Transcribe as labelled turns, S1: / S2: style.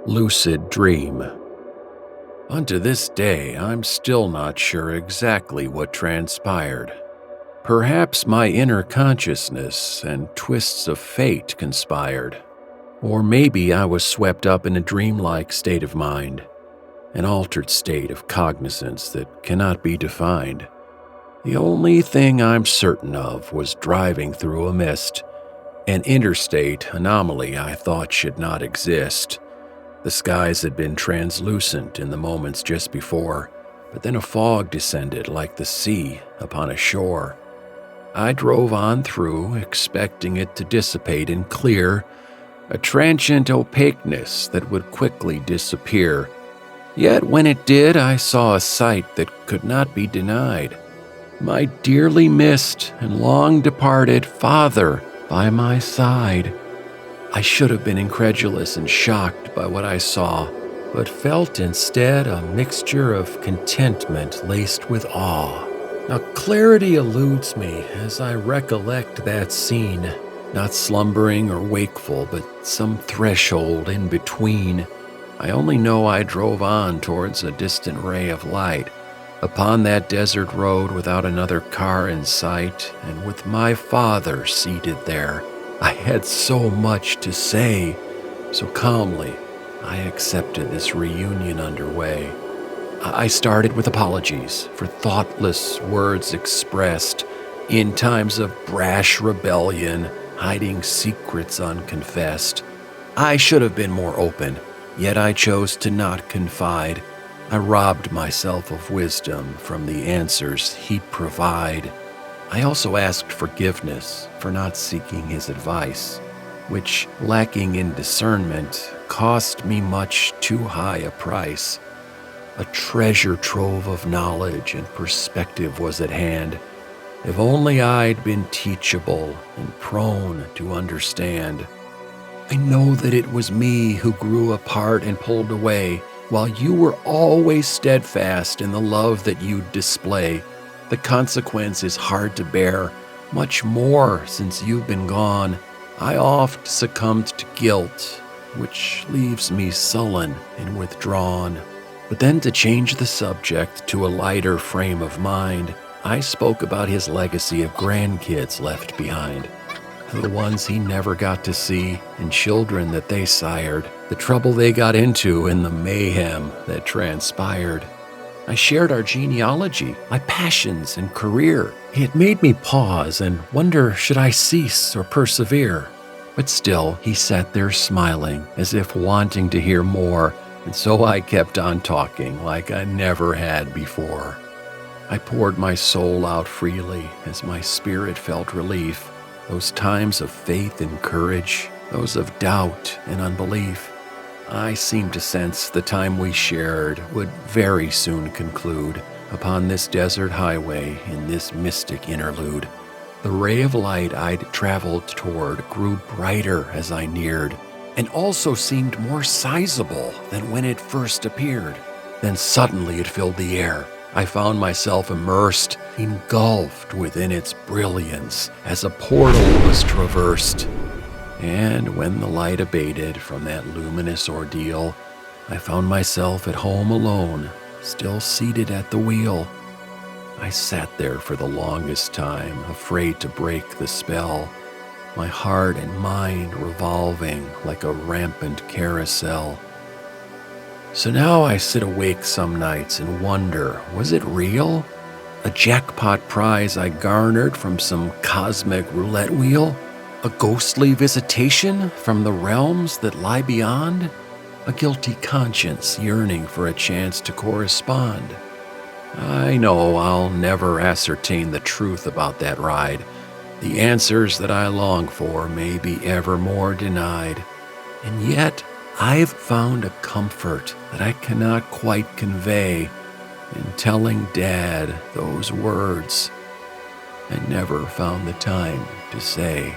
S1: Lucid Dream. Unto this day, I'm still not sure exactly what transpired. Perhaps my inner consciousness and twists of fate conspired. Or maybe I was swept up in a dreamlike state of mind, an altered state of cognizance that cannot be defined. The only thing I'm certain of was driving through a mist, an interstate anomaly I thought should not exist. The skies had been translucent in the moments just before, but then a fog descended like the sea upon a shore. I drove on through, expecting it to dissipate and clear, a transient opaqueness that would quickly disappear. Yet when it did, I saw a sight that could not be denied. My dearly missed and long departed father by my side. I should have been incredulous and shocked by what I saw, but felt instead a mixture of contentment laced with awe. Now clarity eludes me as I recollect that scene, not slumbering or wakeful, but some threshold in between. I only know I drove on towards a distant ray of light, upon that desert road without another car in sight, and with my father seated there. I had so much to say, so calmly I accepted this reunion underway. I started with apologies for thoughtless words expressed in times of brash rebellion, hiding secrets unconfessed. I should have been more open, yet I chose to not confide. I robbed myself of wisdom from the answers he'd provide. I also asked forgiveness for not seeking his advice, which, lacking in discernment, cost me much too high a price. A treasure trove of knowledge and perspective was at hand. If only I'd been teachable and prone to understand. I know that it was me who grew apart and pulled away, while you were always steadfast in the love that you'd display. The consequence is hard to bear, much more since you've been gone. I oft succumbed to guilt, which leaves me sullen and withdrawn. But then to change the subject to a lighter frame of mind, I spoke about his legacy of grandkids left behind. The ones he never got to see, and children that they sired, the trouble they got into and the mayhem that transpired. I shared our genealogy, my passions and career. It made me pause and wonder, should I cease or persevere? But still, he sat there smiling, as if wanting to hear more, and so I kept on talking like I never had before. I poured my soul out freely as my spirit felt relief. Those times of faith and courage, those of doubt and unbelief. I seemed to sense the time we shared would very soon conclude upon this desert highway in this mystic interlude. The ray of light I'd traveled toward grew brighter as I neared, and also seemed more sizable than when it first appeared. Then suddenly it filled the air. I found myself immersed, engulfed within its brilliance as a portal was traversed. And when the light abated from that luminous ordeal, I found myself at home alone, still seated at the wheel. I sat there for the longest time, afraid to break the spell, my heart and mind revolving like a rampant carousel. So now I sit awake some nights and wonder, was it real? A jackpot prize I garnered from some cosmic roulette wheel? A ghostly visitation from the realms that lie beyond? A guilty conscience yearning for a chance to correspond? I know I'll never ascertain the truth about that ride. The answers that I long for may be ever more denied. And yet, I've found a comfort that I cannot quite convey in telling Dad those words I never found the time to say.